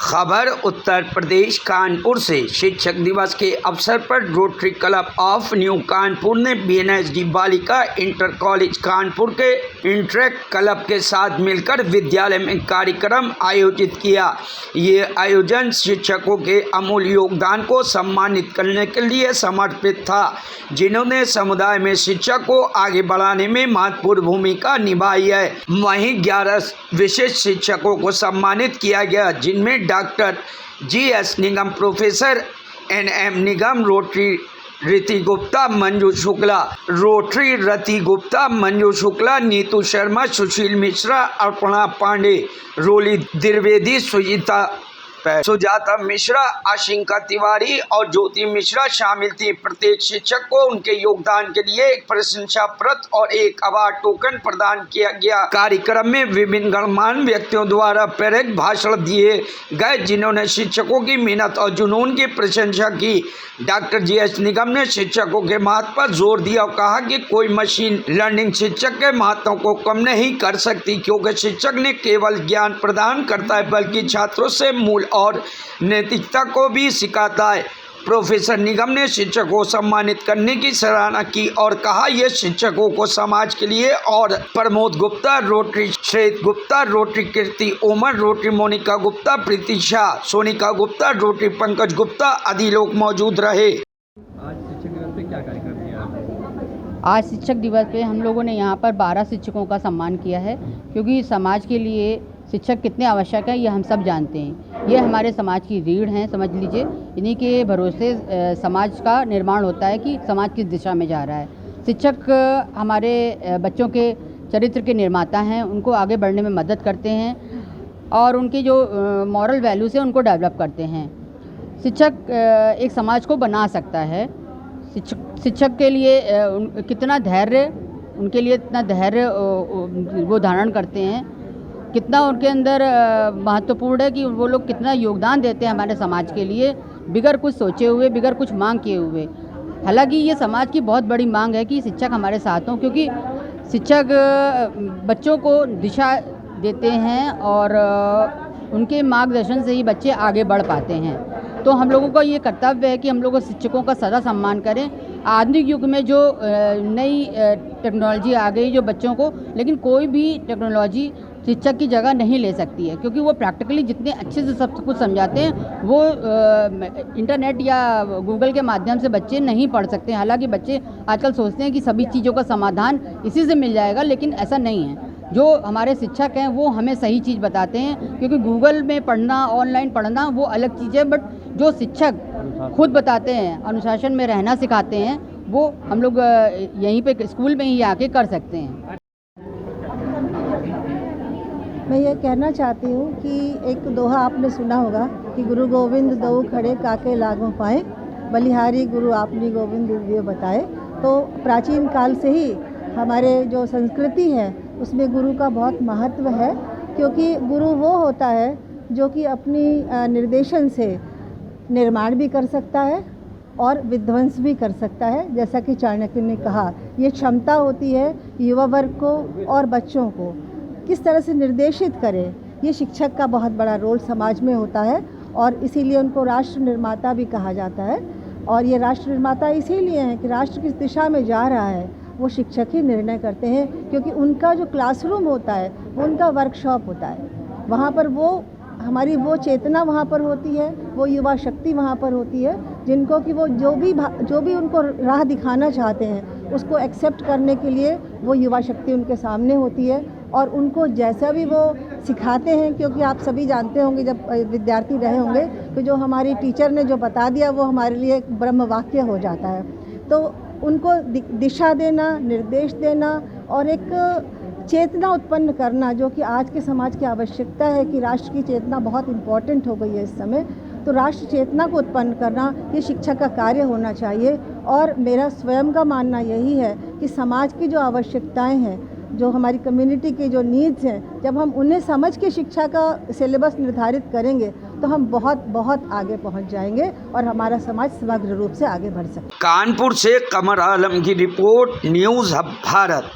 खबर उत्तर प्रदेश कानपुर से। शिक्षक दिवस के अवसर पर rotary club of new Kanpur ने बीएनएसडी बालिका इंटर कॉलेज कानपुर के इंटरेक्ट क्लब के साथ मिलकर विद्यालय में कार्यक्रम आयोजित किया। ये आयोजन शिक्षकों के अमूल्य योगदान को सम्मानित करने के लिए समर्पित था, जिन्होंने समुदाय में शिक्षा को आगे बढ़ाने में महत्वपूर्ण भूमिका निभाई है। वहीं 11 विशिष्ट शिक्षकों को सम्मानित किया गया, जिनमें डॉक्टर जीएस निगम, प्रोफेसर एनएम निगम, रोटरी रति गुप्ता, मंजू शुक्ला, नीतू शर्मा, सुशील मिश्रा, अर्पणा पांडे, रोली द्विवेदी, सुजाता मिश्रा, आशिंका तिवारी और ज्योति मिश्रा शामिल थी। प्रत्येक शिक्षक को उनके योगदान के लिए एक प्रशंसा पत्र और एक अवार्ड टोकन प्रदान किया गया। कार्यक्रम में विभिन्न गणमान्य व्यक्तियों द्वारा प्रेरक भाषण दिए गए, जिन्होंने शिक्षकों की मेहनत और जुनून की प्रशंसा की। डॉक्टर जीएस निगम ने शिक्षकों के महत्व पर जोर दिया और कहा कि कोई मशीन लर्निंग शिक्षक के महत्व को कम नहीं कर सकती, क्योंकि शिक्षक ने केवल ज्ञान प्रदान करता है बल्कि छात्रों से मूल और नैतिकता को भी सिखाता है। प्रोफेसर निगम ने शिक्षकों को सम्मानित करने की सराहना की और कहा, यह शिक्षकों को समाज के लिए। और प्रमोद गुप्ता, रोटरी श्वेत गुप्ता, रोटरी कीर्ति ओमर, रोटरी मोनिका गुप्ता, प्रीति शाह, सोनिका गुप्ता, रोटरी पंकज गुप्ता आदि लोग मौजूद रहे। आज शिक्षक दिवस पे क्या कार्यक्रम किया? आज शिक्षक दिवस पे हम लोगों ने यहाँ पर 12 शिक्षकों का सम्मान किया है, क्योंकि समाज के लिए शिक्षक कितने आवश्यक है ये हम सब जानते हैं। ये हमारे समाज की रीढ़ हैं, समझ लीजिए। इन्हीं के भरोसे समाज का निर्माण होता है कि समाज किस दिशा में जा रहा है। शिक्षक हमारे बच्चों के चरित्र के निर्माता हैं, उनको आगे बढ़ने में मदद करते हैं और उनकी जो मॉरल वैल्यूज़ है उनको डेवलप करते हैं। शिक्षक एक समाज को बना सकता है। शिक्षक के लिए कितना धैर्य, उनके लिए इतना धैर्य वो धारण करते हैं, कितना उनके अंदर महत्वपूर्ण है कि वो लोग कितना योगदान देते हैं हमारे समाज के लिए, बिगर कुछ सोचे हुए, बिगर कुछ मांग किए हुए। हालांकि ये समाज की बहुत बड़ी मांग है कि शिक्षक हमारे साथ हों, क्योंकि शिक्षक बच्चों को दिशा देते हैं और उनके मार्गदर्शन से ही बच्चे आगे बढ़ पाते हैं। तो हम लोगों का ये कर्तव्य है कि हम लोग शिक्षकों का सदा सम्मान करें। आधुनिक युग में जो नई टेक्नोलॉजी आ गई जो बच्चों को, लेकिन कोई भी टेक्नोलॉजी शिक्षक की जगह नहीं ले सकती है, क्योंकि वो प्रैक्टिकली जितने अच्छे से सब कुछ समझाते हैं वो इंटरनेट या गूगल के माध्यम से बच्चे नहीं पढ़ सकते। हालांकि बच्चे आजकल सोचते हैं कि सभी चीज़ों का समाधान इसी से मिल जाएगा, लेकिन ऐसा नहीं है। जो हमारे शिक्षक हैं वो हमें सही चीज़ बताते हैं, क्योंकि गूगल में पढ़ना, ऑनलाइन पढ़ना वो अलग चीज़ है, बट जो शिक्षक खुद बताते हैं, अनुशासन में रहना सिखाते हैं, वो हम लोग यहीं पे स्कूल में ही आके कर सकते हैं। मैं ये कहना चाहती हूँ कि एक दोहा आपने सुना होगा कि गुरु गोविंद दो खड़े काके लागों पाए, बलिहारी गुरु आपनी गोविंद दिव्य बताए। तो प्राचीन काल से ही हमारे जो संस्कृति है उसमें गुरु का बहुत महत्व है, क्योंकि गुरु वो होता है जो कि अपनी निर्देशन से निर्माण भी कर सकता है और विध्वंस भी कर सकता है। जैसा कि चाणक्य ने कहा, ये क्षमता होती है युवा वर्ग को और बच्चों को किस तरह से निर्देशित करे। ये शिक्षक का बहुत बड़ा रोल समाज में होता है और इसीलिए उनको राष्ट्र निर्माता भी कहा जाता है। और ये राष्ट्र निर्माता इसीलिए हैं कि राष्ट्र किस दिशा में जा रहा है वो शिक्षक ही निर्णय करते हैं, क्योंकि उनका जो क्लासरूम होता है वो उनका वर्कशॉप होता है। वहाँ पर वो हमारी वो चेतना वहाँ पर होती है, वो युवा शक्ति वहाँ पर होती है, जिनको कि वो जो भी उनको राह दिखाना चाहते हैं उसको एक्सेप्ट करने के लिए वो युवा शक्ति उनके सामने होती है और उनको जैसा भी वो सिखाते हैं। क्योंकि आप सभी जानते होंगे, जब विद्यार्थी रहे होंगे, तो जो हमारी टीचर ने जो बता दिया वो हमारे लिए एक ब्रह्म वाक्य हो जाता है। तो उनको दिशा देना, निर्देश देना और एक चेतना उत्पन्न करना, जो कि आज के समाज की आवश्यकता है कि राष्ट्र की चेतना बहुत इम्पॉर्टेंट हो गई है इस समय। तो राष्ट्र चेतना को उत्पन्न करना ये शिक्षक का कार्य होना चाहिए। और मेरा स्वयं का मानना यही है कि समाज की जो आवश्यकताएं हैं, जो हमारी कम्युनिटी की जो नीड्स हैं, जब हम उन्हें समझ के शिक्षा का सिलेबस निर्धारित करेंगे तो हम बहुत बहुत आगे पहुंच जाएंगे और हमारा समाज समग्र रूप से आगे बढ़ सकता है। कानपुर से कमर आलम की रिपोर्ट, न्यूज़ हब भारत।